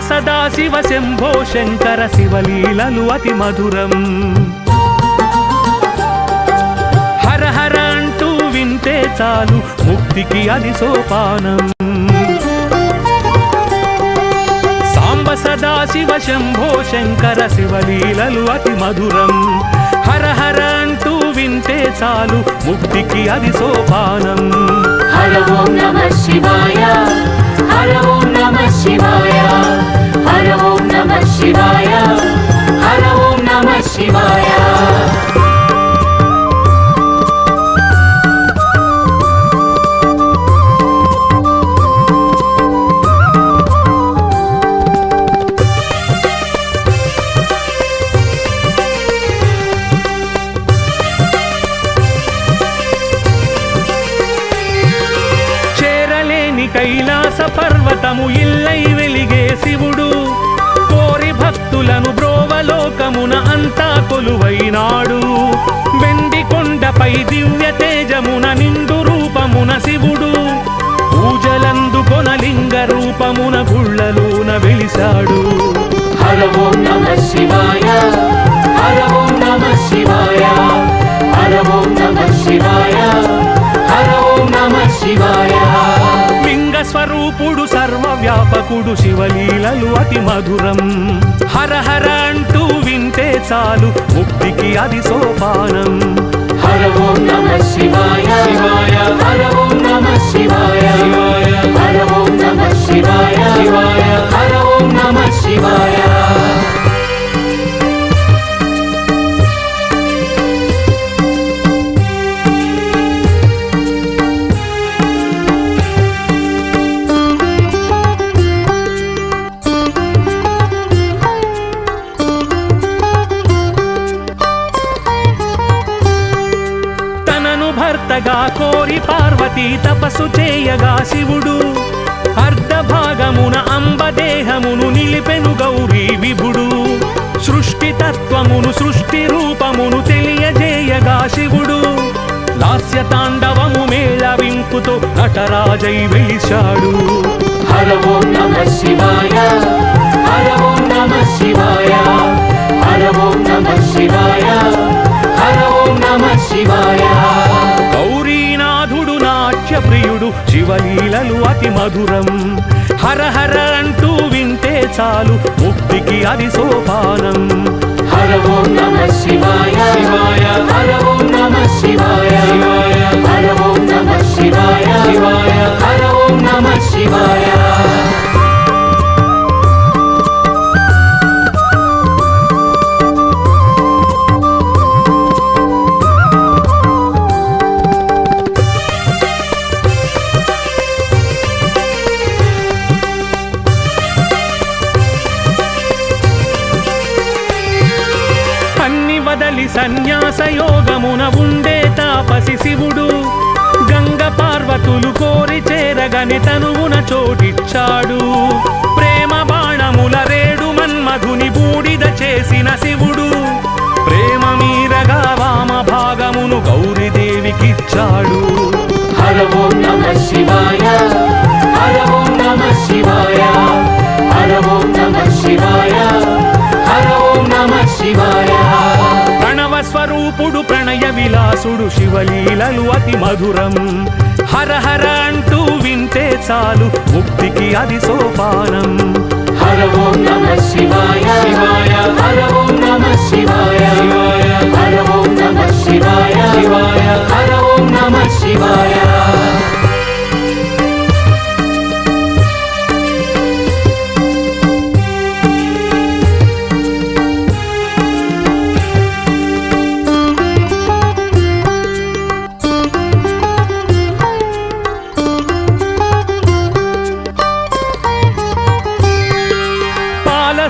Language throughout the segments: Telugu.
సదా శివ శంభో శంకర శివలీలలు అతి మధురం. హర హర అంటూ వింటే చాలు ముక్తికి అది సోపానం. సాంబ సదా శివ శంభో శంకర శివలీలలు అతి మధురం. హర హర అంటూ వింటే చాలు ముక్తికి అది సోపానం. హర ఓం నమః శివాయ, హర ఓం నమః శివాయ, హర ఓం నమః శివాయ, హర ఓం నమః శివాయ. కైలాస పర్వతము ఇల్లై వెలిగే శివుడు, కోరి భక్తులను బ్రోవలోకమున అంతా కొలువైనాడు. వెండి కొండపై దివ్య తేజమున నిండు రూపమున శివుడు, పూజలందుకొన లింగ రూపమున గుళ్ళలోన వెలిశాడు. హర ఓం నమః శివాయ, హర ఓం నమః శివాయ, హర ఓం నమః శివాయ, హర ఓం నమః శివాయ. స్వరూపుడు సర్వవ్యాపకుడు శివలీలలు అతి మధురం. హర హర అంటూ వింటే చాలు ముక్తికి అది సోపానం. హర ఓం నమః శివాయ, శివాయ, హర ఓం నమః శివాయ, శివాయ, హర ఓం నమః శివాయ, శివాయ, హర ఓం నమః శివాయ. భర్తగా కోరి పార్వతీ తపస్సు చేయగా శివుడు, అర్ధభాగమున అంబదేహమును నిలిపెను గౌరీ విభుడు. సృష్టి తత్వమును సృష్టి రూపమును తెలియజేయగా శివుడు, లాస్య తాండవము మేళవింపుతో నటరాజై వెలిశాడు. హర ఓం నమః శివాయ, హర ఓం నమః శివాయ, హర ఓం నమః శివాయ, హర ఓం నమః శివాయ. గౌరీనాథుడు నాట్య ప్రియుడు శివలీలలు అతి మధురం. హర హర అంటూ వింటే చాలు ముక్తికి అది సోపానం. హర ఓం నమః శివాయ, శివాయ, హర ఓం నమః శివాయ, శివాయ, హర ఓం నమః శివాయ, శివాయ, హర ఓం నమః శివాయ. వదలి సన్యాస యోగమున ఉండే తాపసి శివుడు, గంగ పార్వతులు కోరి చేరగని తనువున చోటిచ్చాడు. ప్రేమ బాణముల రేడు మన్మధుని బూడిద చేసిన శివుడు, ప్రేమ మీరగా వామ భాగమును గౌరీదేవికిచ్చాడు. హర ఓం నమః శివాయ, హర ఓం నమః శివాయ, హర ఓం నమః శివాయ, హర ఓం నమః శివాయ. ప్రణవ స్వరూపుడు ప్రణయ విలాసుడు శివలీలలు అతి మధురం. హర హర అంటూ వింటే చాలు ముక్తికి అది సోపానం. హర ఓం నమః శివాయ, శివాయ, హర ఓం నమః శివాయ, శివాయ, హర ఓం నమః శివాయ, శివాయ, హర ఓం నమః శివాయ.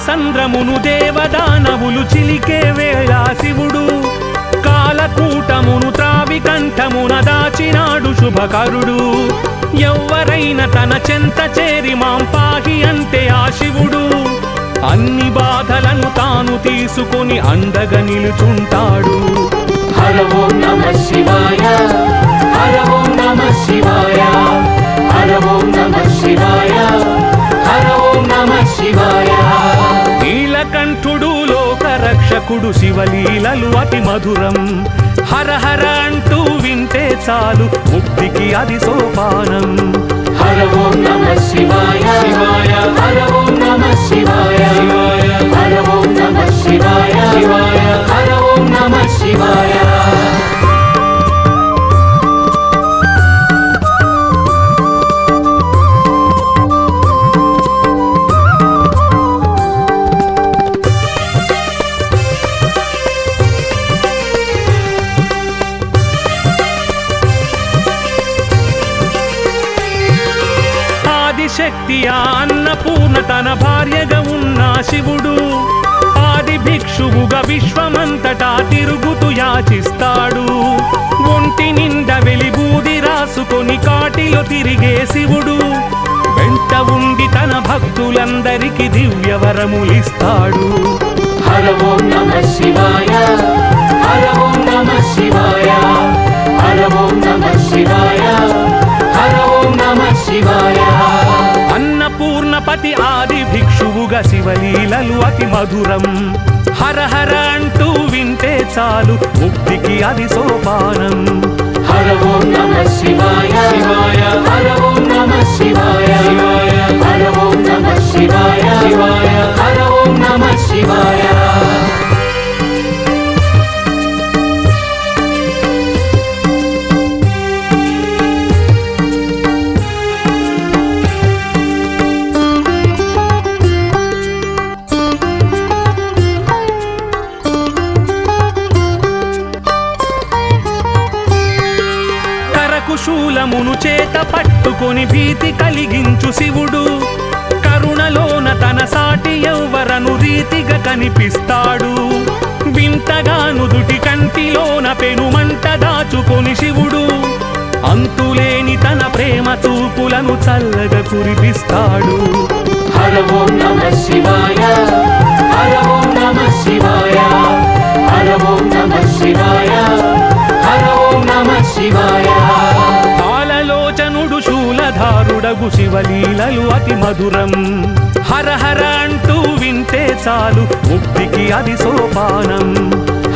సంద్రమును దేవదానవులు చిలికే వేళ శివుడు, కాలకూటమును త్రావి మణికంఠమున దాచినాడు శుభకరుడు ఎవ్వరైనా తన చెంత చేరి మాం పాహి అంటే ఆ శివుడు అన్ని బాధలను తాను తీసుకొని అండగా నిలుచుంటాడు. హర ఓం నమః శివాయ హర ఓం నమః శివాయ హర ఓం నమః శివాయ హర ఓం నమః శివాయ. నీలకంఠుడు లోక రక్షకుడు శివలీలలు అతి మధురం హర హర అంటూ వింటే చాలు ముక్తికి అది సోపానం. హర ఓం నమః శివాయ శివాయ హర ఓం నమః శివాయ శివాయ హర ఓం నమః శివాయ శివాయ హర ఓం నమః శివాయ. శక్తి అన్నపూర్ణ తన భార్యగా ఉన్న శివుడు ఆది భిక్షువుగా విశ్వమంతటా తిరుగుతూ యాచిస్తాడు. ఒంటి నిండా వెలిబూది రాసుకొని కాటిలో తిరిగే శివుడు వెంట ఉండి తన భక్తులందరికీ దివ్యవరములిస్తాడు. హర ఓం నమః శివాయ హర ఓం నమః శివాయ హర ఓం నమః శివాయ హర ఓం నమః శివాయ. అన్నపూర్ణపతి ఆది భిక్షువుగా శివలీలలు అతి మధురం హర హర అంటూ వింటే చాలు ముక్తికి అది సోపానం. హర ఓం నమః శివాయ శివాయ హర ఓం నమః శివాయ శివాయ హర ఓం నమః శివాయ శివాయ హర ఓం నమః శివాయ. శూలమును చేత పట్టుకొని భీతి కలిగించు శివుడు కరుణలోన తన సాటి ఎవ్వరను రీతిగా కనిపిస్తాడు. వింతగా నుదుటి కంటిలోన పెనుమంట దాచుకొని శివుడు అంతులేని తన ప్రేమ చూపులను చల్లగా కురిపిస్తాడు. హర ఓం నమః శివాయ హర ఓం నమః శివాయ హర ఓం నమః శివాయ హర ఓం నమః శివాయ. పాలలోచనుడు శూలధారుడగు శివలీలలు అతి మధురం హర హర అంటూ వింటే చాలు ముక్తికి అది సోపానం.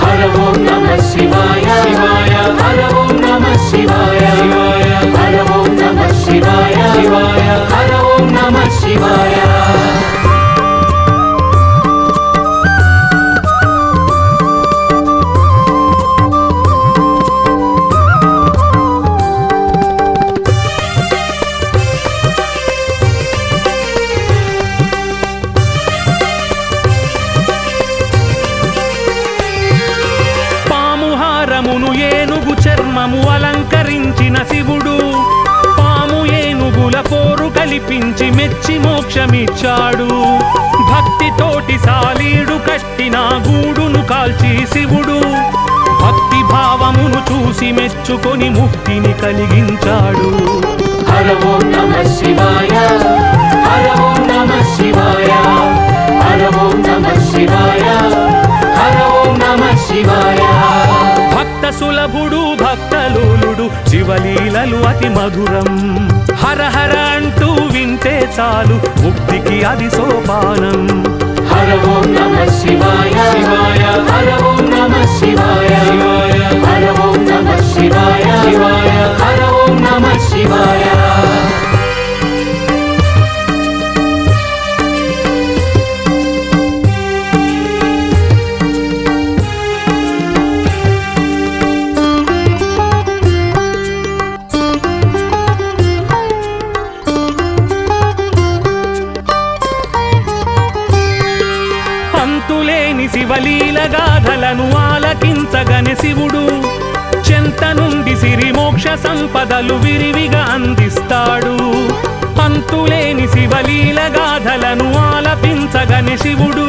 హర ఓం నమః శివాయ శివాయ హర ఓం నమః శివాయ శివాయ హర ఓం నమః శివాయ శివాయ హర ఓం నమః శివాయ. ఏనుగు చర్మము అలంకరించిన శివుడు పాము ఏనుగుల పోరు కల్పించి మెచ్చి మోక్షమిచ్చాడు. భక్తితోటి సాలీడు కట్టిన గూడును కాల్చి శివుడు భక్తి భావమును చూసి మెచ్చుకొని ముక్తిని కలిగించాడు. హర ఓం నమః శివాయ హర ఓం నమః శివాయ హర ఓం నమః శివాయ హర ఓం నమః శివాయ. భక్త సులభుడు భక్తలోలుడు శివలీలలు అతి మధురం హర హర అంటూ వింటే చాలు ముక్తికి అది సోపానం. హర ఓం నమః శివాయ శివాయ హర ఓం నమః శివాయ శివాయ హర ఓం నమః శివాయ శివాయ హర ఓం నమః శివాయ. అంతులేని శివలీల గాథలను ఆలకించగని శివుడు చెంత నుండి సిరి మోక్ష సంపదలు విరివిగా అందిస్తాడు. అంతులేని శివలీల గాథలను ఆలపించగని శివుడు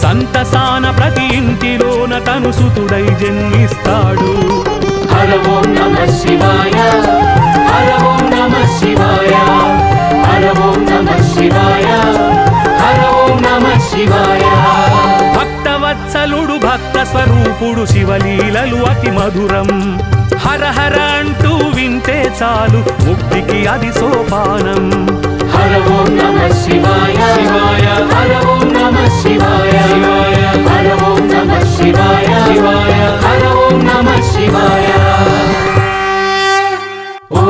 సంతసాన ప్రతి ఇంటిలోన తను సుతుడై జన్మిస్తాడు. హర ఓం నమః శివాయ హర ఓం నమః శివాయ హర ఓం నమః శివాయ హర ఓం నమః శివాయ భక్తవత్సలుడు భక్త స్వరూపుడు శివలీలలు అతి మధురం హర హర అంటూ వింటే చాలు ముక్తికి అది సోపానం హర ఓం నమః శివాయ శివాయ హర ఓం నమః శివాయ శివాయ హర ఓం నమః శివాయ శివాయ హర ఓం నమః శివాయ ఓ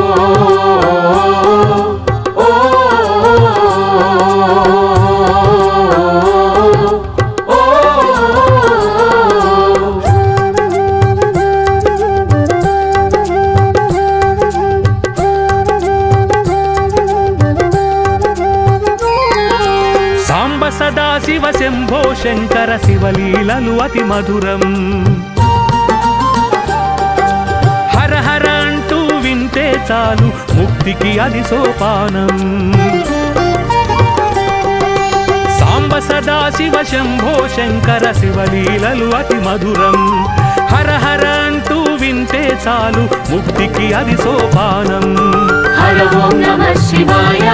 సదా శివ శంభో శంకర శివలీలలు అతి మధురం హర హర అంటూ వింటే చాలు ముక్తికి అది సోపానం సాంబ సదా శివ శంభో శంకర శివలీలలు అతి మధురం హర హర అంటూ వింటే చాలు ముక్తికి అది సోపానం హర ఓం నమః శివాయ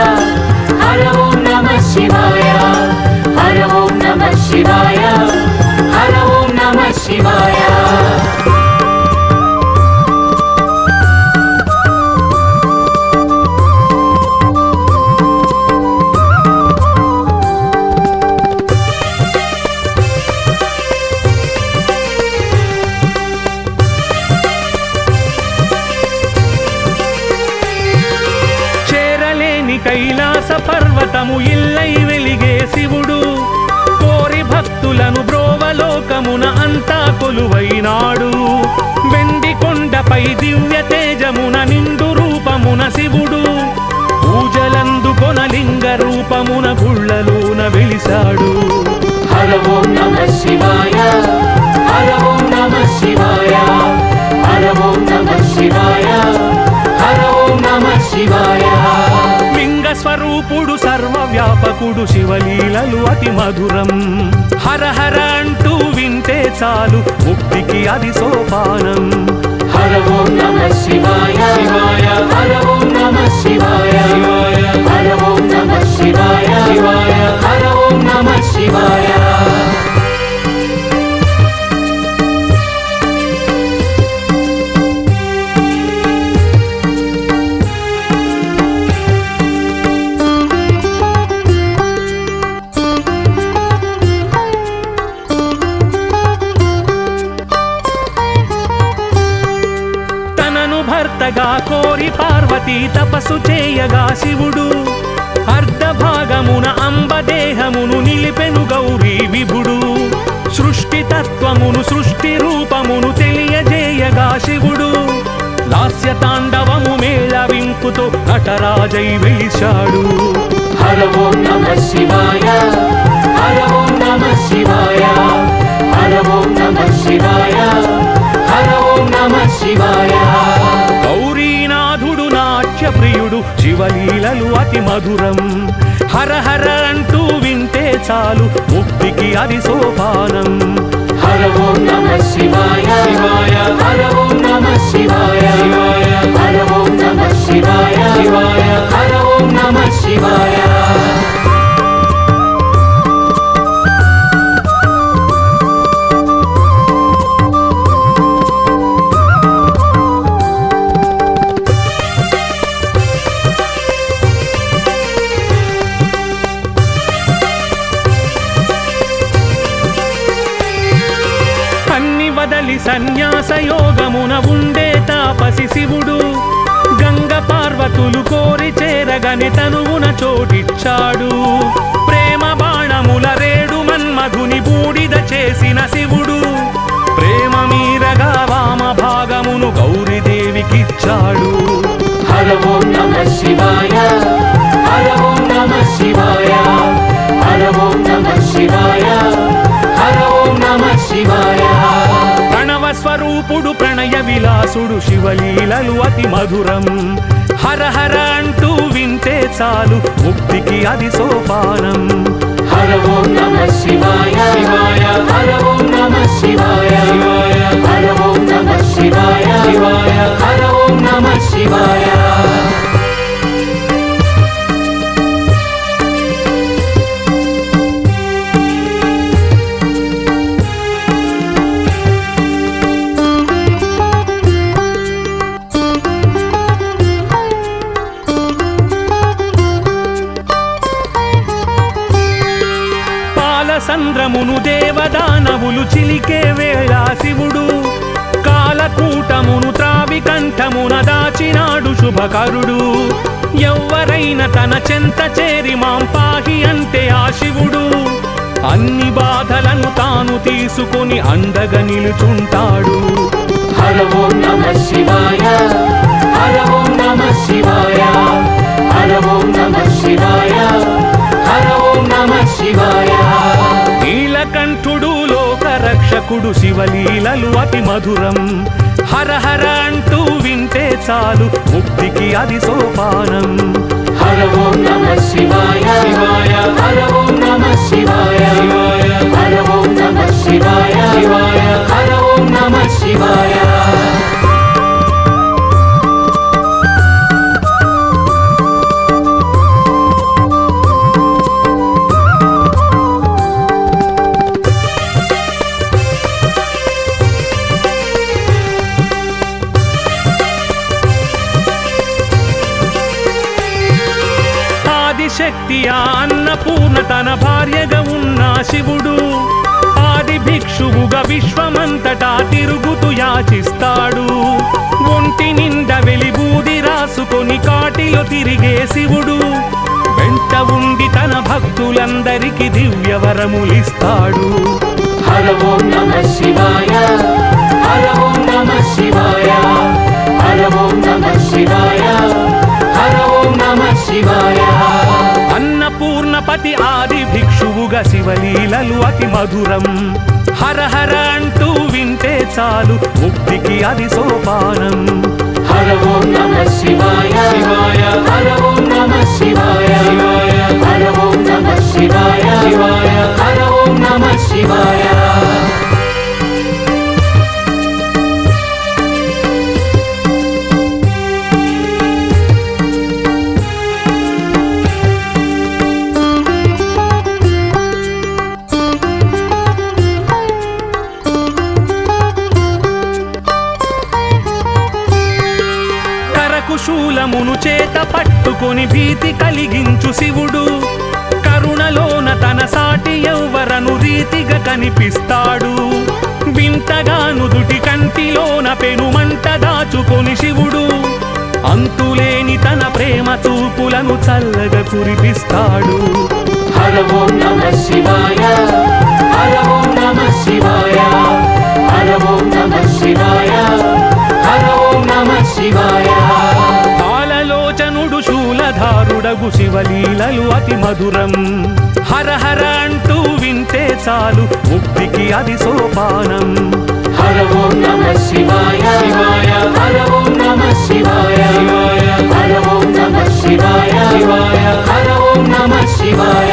హర ఓం నమః శివాయ హర ఓం నమః శివాయ హర ఓం నమః శివాయ కైలాస పర్వతము ఇల్లై వెలిగే శివుడు కోరి భక్తులను బ్రోవలోకమున అంతా కొలువైనాడు వెండి కొండపై దివ్య తేజమున నిండు రూపమున శివుడు పూజలందుకొన లింగ రూపమున గుళ్ళలోన వెలిశాడు హర ఓం నమః శివాయ హర ఓం నమః శివాయ హర ఓం నమః శివాయ హర ఓం నమః శివాయ స్వరూపుడు సర్వవ్యాపకుడు శివలీలలు అతి మధురం హర హర అంటూ వింటే చాలు ముక్తికి అది సోపానం హర ఓం నమః శివాయ శివాయ హర ఓం నమః శివాయ శివాయ హర ఓం నమః శివాయ శివాయ హర ఓం నమః శివాయ భర్తగా కోరి పార్వతీ తపస్సు చేయగా శివుడు అర్ధభాగమున అంబదేహమును నిలిపెను గౌరీ విభుడు సృష్టి తత్వమును సృష్టి రూపమును తెలియజేయగా శివుడు లాస్య తాండవము మేళవింపుతో నటరాజై వెలిశాడు హర ఓం నమః శివాయ హర ఓం నమః శివాయ హర ఓం నమః శివాయ హర ఓం నమః శివాయ గౌరీనాథుడు నాట్య ప్రియుడు శివలీలలు అతి మధురం హర హర అంటూ వింటే చాలు ముక్తికి అది సోపానం హర ఓం నమః శివాయ శివాయ హర ఓం నమః శివాయ శివాయ హర ఓం నమః శివాయ శివాయ హర ఓం నమః శివాయ వదలి సన్యాస యోగమున ఉండే తాపసి శివుడు గంగ పార్వతులు కోరి చేరగని తనువున చోటిచ్చాడు ప్రేమ బాణముల రేడు మన్మధుని బూడిద చేసిన శివుడు ప్రేమ మీరగా వామ భాగమును గౌరీదేవికిచ్చాడు హర ఓం నమః శివాయ హర ఓం నమః శివాయ హర ఓం నమః శివాయ హర ఓం నమః శివాయ ప్రణవ స్వరూపుడు ప్రణయ విలాసుడు శివలీలలు అతి మధురం హర హర అంటూ వింటే చాలు ముక్తికి అది సోపానం హర ఓం నమః శివాయ శివాయ హర ఓం నమః శివాయ శివాయ హర ఓం నమః శివాయ శివాయ కాలమును దేవదానవులు చిలికే వేళ శివుడు కాలకూటమును త్రావి కంఠమున దాచినాడు శుభకరుడు ఎవ్వరైనా తన చెంత చేరి మాం పాహి అంటే ఆ శివుడు అన్ని బాధలను తాను తీసుకొని అండగా నిలుచుంటాడు. హర ఓం నమః శివాయ హర ఓం నమః శివాయ హర ఓం నమః శివాయ హర ఓం నమః శివాయ. నీలకంఠుడు లోక రక్షకుడు శివలీలలు అతి మధురం హర హర అంటూ వింటే చాలు ముక్తికి అది సోపానం. హర ఓం నమః శివాయ శివాయ హర ఓం నమః శివాయ శివాయ హర ఓం నమః శివాయ శివాయ హర ఓం నమః శివాయ. శక్తి ఆ అన్నపూర్ణ తన భార్యగా ఉన్న శివుడు ఆది భిక్షువుగా విశ్వమంతటా తిరుగుతూ యాచిస్తాడు. ఒంటి నిండా వెలిబూది రాసుకొని కాటిలో తిరిగే శివుడు వెంట ఉండి తన భక్తులందరికీ దివ్యవరములిస్తాడు. హర ఓం నమః శివాయ హర ఓం నమః శివాయ హర ఓం నమః శివాయ హర ఓం నమః శివాయ. అన్నపూర్ణపతి ఆది భిక్షువుగా శివలీలలు అతి మధురం హర హర అంటూ వింటే చాలు ముక్తికి అది సోపానం. హర ఓం నమః శివాయ శివాయ హర ఓం నమః శివాయ శివాయ హర ఓం నమః శివాయ శివాయ హర ఓం నమః శివాయ. శూలమును చేత పట్టుకొని భీతి కలిగించు శివుడు కరుణలోన తన సాటి ఎవ్వరను రీతిగా కనిపిస్తాడు. వింతగా నుదుటి కంటిలోన పెనుమంట దాచుకొని శివుడు అంతులేని తన ప్రేమ చూపులను చల్లగా కురిపిస్తాడు. హర ఓం నమః శివాయ హర ఓం నమః శివాయ హర ఓం నమః శివాయ హర ఓం నమః శివాయ. కాలలోచనుడు శూలధారుడగు శివలీలలు అతి మధురం హర హర అంటూ వింటే చాలు ముక్తికి అది సోపానం. హర ఓం నమః శివాయ శివాయ హర ఓం నమః శివాయ శివాయ హర ఓం నమః శివాయ శివాయ హర ఓం నమః శివాయ.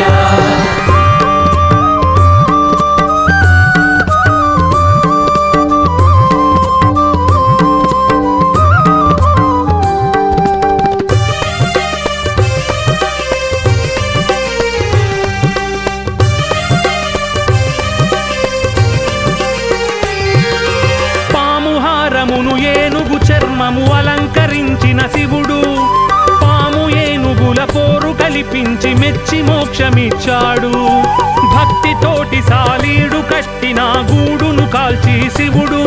ఏనుగు చర్మము అలంకరించిన శివుడు పాము ఏనుగుల పోరు కల్పించి మెచ్చి మోక్షమిచ్చాడు. భక్తితోటి సాలీడు కట్టిన గూడును కాల్చి శివుడు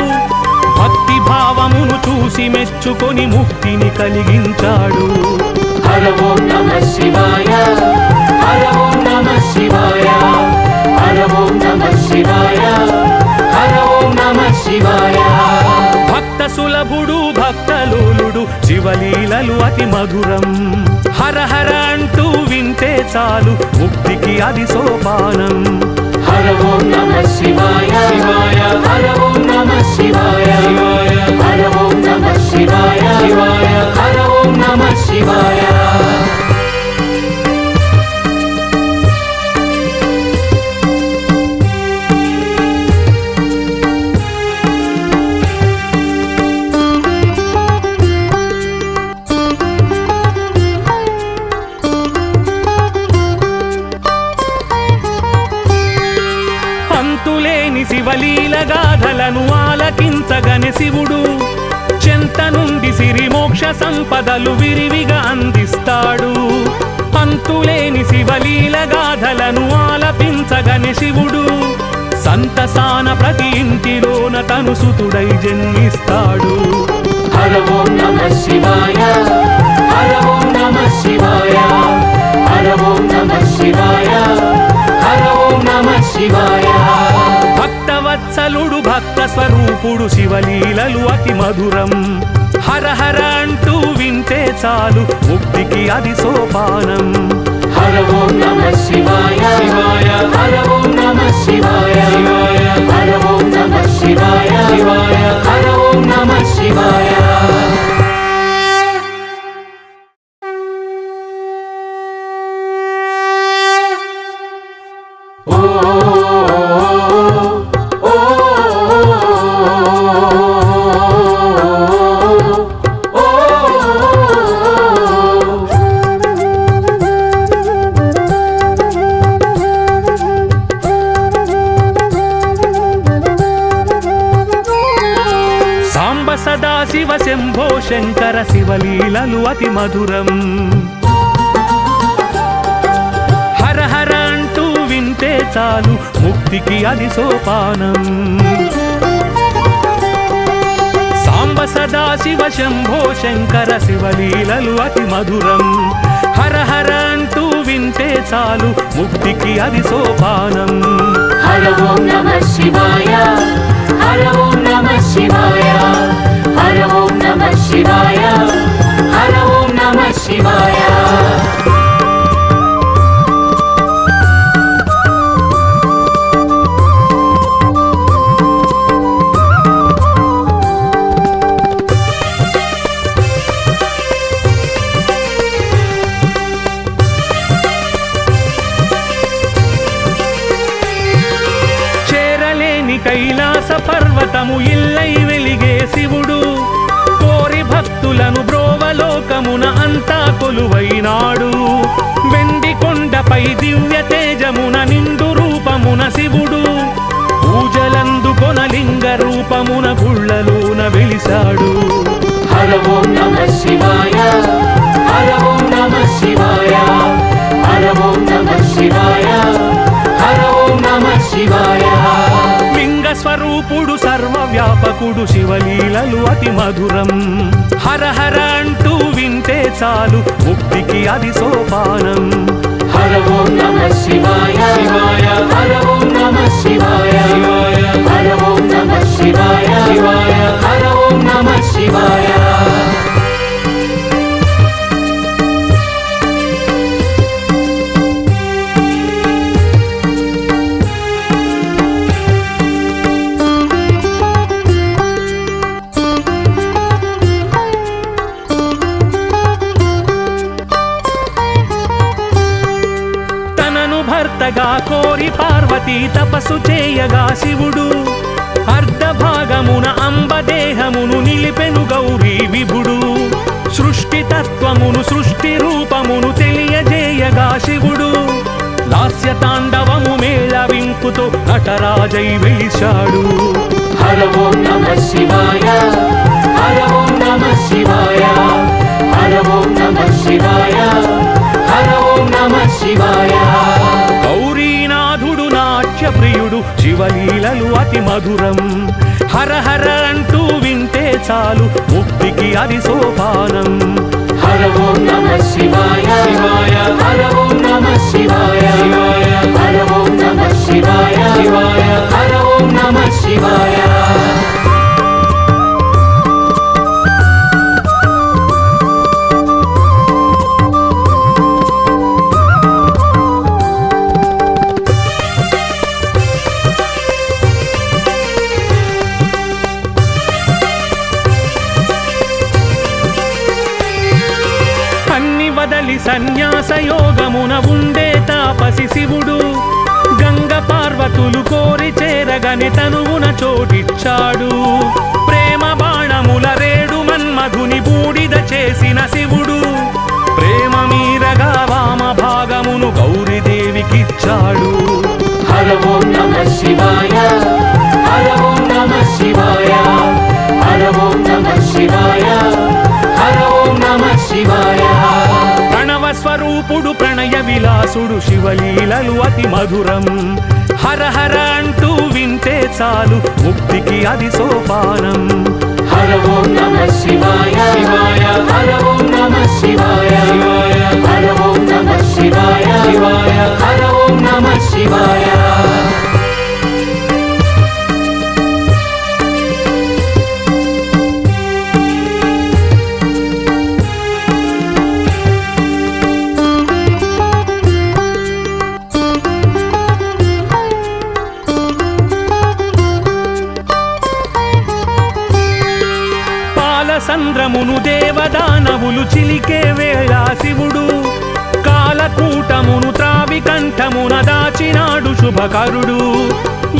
భక్తి భావమును చూసి మెచ్చుకొని ముక్తిని కలిగించాడు. హర ఓం నమః శివాయ హర ఓం నమః శివాయ హర ఓం నమః శివాయ హర ఓం నమః శివాయ. భక్త సులభుడు భక్తలోలుడు శివలీలలు అతి మధురం హర హర అంటూ వింటే చాలు ముక్తికి అది సోపానం. హర ఓం నమః శివాయ శివాయ హర ఓం నమః శివాయ శివాయ హర ఓం నమః శివాయ శివాయ హర ఓం నమః శివాయ. అంతులేని శివలీల గాథలను ఆలకించగని శివుడు చెంత నుండి సిరి మోక్ష సంపదలు విరివిగా అందిస్తాడు. అంతులేని శివలీల గాథలను ఆలపించగని శివుడు సంతసాన ప్రతి ఇంటిలోన తను సుతుడై జన్మిస్తాడు. హర ఓం నమః శివాయ, హర ఓం నమః శివాయ, హర ఓం నమః శివాయ, హర ఓం నమః శివాయ. భక్తవత్సలుడు భక్త స్వరూపుడు శివలీలలు అతి మధురం. హర హర అంటూ వింటే చాలు ముక్తికి అది సోపానం. హర ఓం నమః శివాయ, శివాయ, హర ఓం నమః శివాయ, శివాయ, హర ఓం నమః శివాయ, శివాయ, హర ఓం నమః శివాయ. సదా శివ శంభో శంకర శివలీలలు అతి మధురం. హర హర అంటూ వింటే చాలు ముక్తికి అది సోపానం. సాంబ సదా శివ శంభో శంకర శివలీలలు అతి మధురం. హర హర అంటూ వింటే చాలు ముక్తికి అది సోపానం. హర ఓం నమః శివాయ, హర ఓం నమః శివాయ, హర ఓం నమః శివాయ, హర ఓం నమః శివాయ. కైలాస పర్వతము ఇల్లై వెలిగే శివుడు కోరి భక్తులను బ్రోవలోకమున అంతా కొలువైనాడు. వెండి కొండపై దివ్య తేజమున నిండు రూపమున శివుడు పూజలందుకొన లింగ రూపమున గుళ్ళలోన వెలిశాడు. హర ఓం నమః శివాయ, హర ఓం నమః శివాయ, హర ఓం నమః శివాయ, హర ఓం నమః శివాయ. స్వరూపుడు సర్వవ్యాపకుడు శివలీలలు అతి మధురం. హర హర అంటూ వింటే చాలు ముక్తికి అది సోపానం. హర ఓం నమః శివాయ, శివాయ, హర ఓం నమః శివాయ, శివాయ, హర ఓం నమః శివాయ, శివాయ, హర ఓం నమః శివాయ. భర్తగా కోరి పార్వతీ తపస్సు చేయగా శివుడు అర్ధభాగమున అంబదేహమును నిలిపెను గౌరీ విభుడు. సృష్టి తత్వమును సృష్టి రూపమును తెలియజేయగా శివుడు లాస్య తాండవము మేళవింపుతో నటరాజై వెలిశాడు. హర ఓం నమః శివాయ, హర ఓం నమః శివాయ, హర ఓం నమః శివాయ, హర ఓం నమః శివాయ. గౌరీనాథుడు నాట్య ప్రియుడు శివలీలలు అతి మధురం. హర హర అంటూ వింటే చాలు ముక్తికి అది సోపానం. హర ఓం నమః శివాయ, శివాయ, హర ఓం నమః శివాయ, శివాయ, హర ఓం నమః శివాయ, శివాయ, హర ఓం నమః శివాయ. వదలి సన్యాస యోగమున ఉండే తాపసి శివుడు గంగ పార్వతులు కోరి చేరగని తనువున చోటిచ్చాడు. ప్రేమ బాణముల రేడు మన్మధుని బూడిద చేసిన శివుడు ప్రేమ మీరగా వామ భాగమును గౌరీదేవికిచ్చాడు. హర ఓం నమః శివాయ, హర ఓం నమః శివాయ, హర ఓం నమః శివాయ, హర ఓం నమః శివాయ. ప్రణవ స్వరూపుడు వ్యాసుడు శివలీలలు అతి మధురం హర హర అంటూ వింటే చాలు ముక్తికి అది సోపానం హర ఓం నమః శివాయ శివాయ హర ఓం నమః శివాయ శివాయ హర ఓం నమః శివాయ శివాయ హర ఓం నమః శివాయ సంద్రమును దేవదానవులు చిలికే వేళ శివుడు కాలకూటమును త్రావి కంఠమున దాచినాడు శుభకరుడు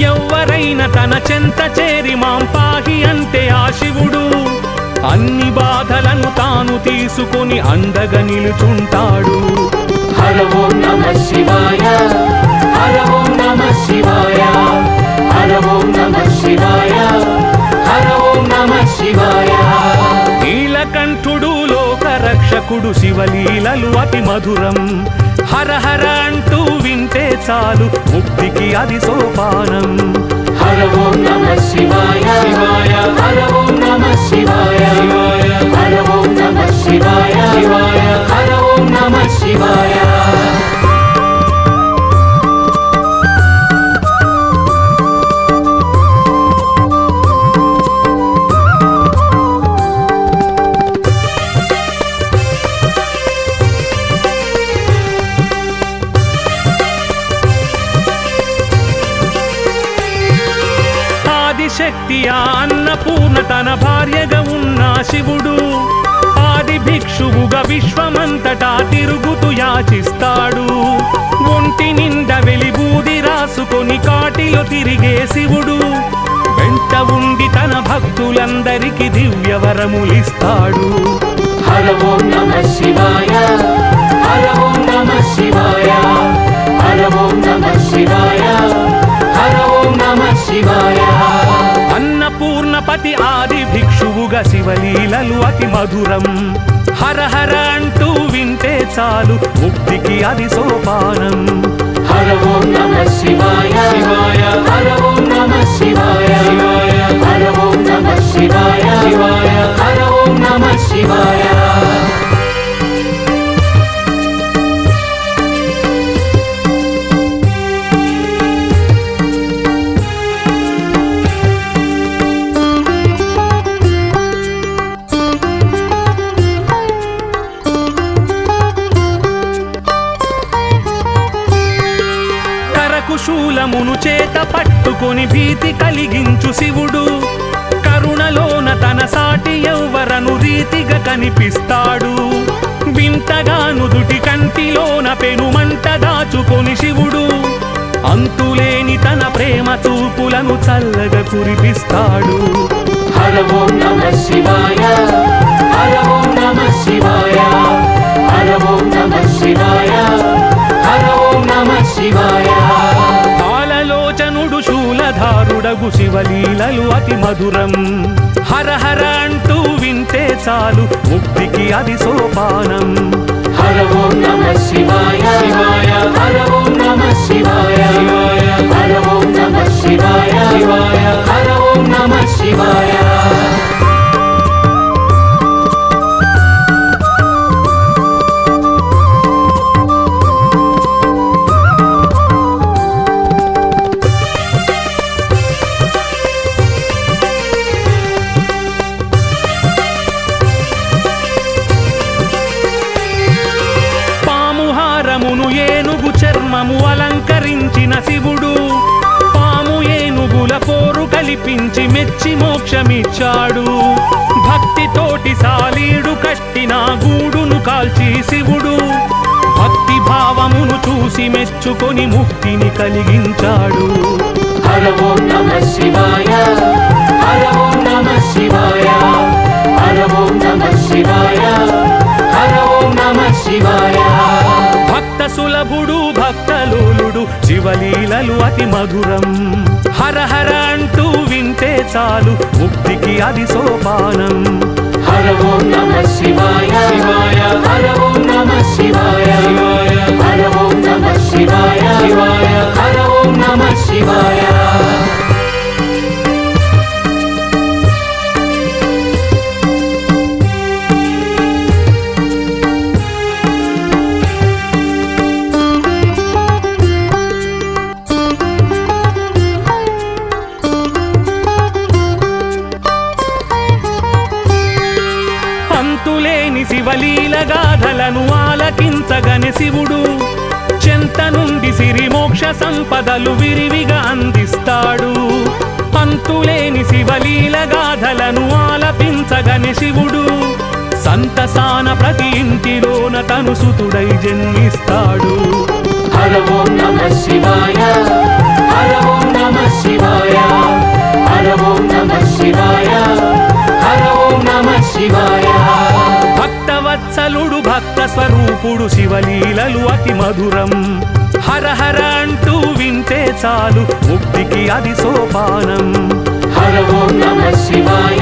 ఎవ్వరైనా తన చెంత చేరి మాం పాహి అంటే ఆ శివుడు అన్ని బాధలను తాను తీసుకొని అండగా నిలుచుంటాడు హర ఓం నమః శివాయ హర ఓం నమః శివాయ హర ఓం నమః శివాయ హర ఓం నమః శివాయ నీలకంఠుడు లోకరక్షకుడు శివలీలలు అతి మధురం హర హర అంటూ వింటే చాలు ముక్తికి అది సోపానం హర ఓం నమః శివాయ శివాయ హర ఓం నమః శివాయ శివాయ హర ఓం నమః శివాయ శివాయ హర ఓం నమః శివాయ శక్తి ఆ అన్నపూర్ణ తన భార్యగా ఉన్న శివుడు ఆది భిక్షువుగా విశ్వమంతటా తిరుగుతూ యాచిస్తాడు ఒంటి నిండా వెలిబూది రాసుకొని కాటిలో తిరిగే శివుడు వెంట ఉండి తన భక్తులందరికీ దివ్యవరములిస్తాడు హర ఓం నమః శివాయ హర ఓం నమః శివాయ హర ఓం నమః శివాయ హర ఓం నమః శివాయ అన్నపూర్ణపతి ఆది భిక్షువుగా శివలీలలు అతి మధురం హర హర అంటూ వింటే చాలు ముక్తికి అది సోపానం హర ఓం నమః శివాయ శివాయ హర ఓం నమః శివాయ శివాయ హర ఓం నమః శివాయ శివాయ హర ఓం నమః శివాయ శూలమును చేత పట్టుకొని భీతి కలిగించు శివుడు కరుణలోన తన సాటి ఎవ్వరను రీతిగా కనిపిస్తాడు వింతగా నుదుటి కంటిలోన పెనుమంట దాచుకొని శివుడు అంతులేని తన ప్రేమ చూపులను చల్లగా కురిపిస్తాడు హర ఓం నమః శివాయ హర ఓం నమః శివాయ హర ఓం నమః శివాయ హర ఓం నమః శివాయ కాలలోచనుడు శూలధారుడగు శివలీలలు అతి మధురం హర హర అంటూ వింటే చాలు ముక్తికి అది సోపానం హర ఓం నమః శివాయ శివాయ హర ఓం నమః శివాయ శివాయ హర ఓం నమః శివాయ శివాయ హర ఓం నమః శివాయ ఏనుగు చర్మము అలంకరించిన శివుడు పాము ఏనుగుల పోరు కల్పించి మెచ్చి మోక్షమిచ్చాడు భక్తితోటి సాలీడు కట్టిన గూడును కాల్చి శివుడు భక్తి భావమును చూసి మెచ్చుకొని ముక్తిని కలిగించాడు హర ఓం నమః శివాయ హర ఓం నమః శివాయ హర ఓం నమః శివాయ హర ఓం నమః శివాయ భక్త సులభుడు భక్తలోలుడు శివలీలలు అతి మధురం హర హర అంటూ వింటే చాలు ముక్తికి అది సోపానం హర ఓం నమః శివాయ శివాయ హర ఓం నమః శివాయ శివాయ హర ఓం నమః శివాయ శివాయ హర ఓం నమః శివాయ అంతులేని శివలీల గాథలను ఆలకించగని శివుడు చెంత నుండి సిరి మోక్ష సంపదలు విరివిగా అందిస్తాడు. అంతులేని శివలీల గాథలను ఆలపించగని శివుడు సంతసాన ప్రతి ఇంటిలోన తను సుతుడై జన్మిస్తాడు. హర ఓం నమః శివాయ హర ఓం నమః శివాయ హర ఓం నమః శివాయ హర ఓం నమః శివాయ భక్తవత్సలుడు భక్త స్వరూపుడు శివలీలలు అతి మధురం. హర హర అంటూ వింటే చాలు ముక్తికి అది సోపానం. హర ఓం నమః శివాయ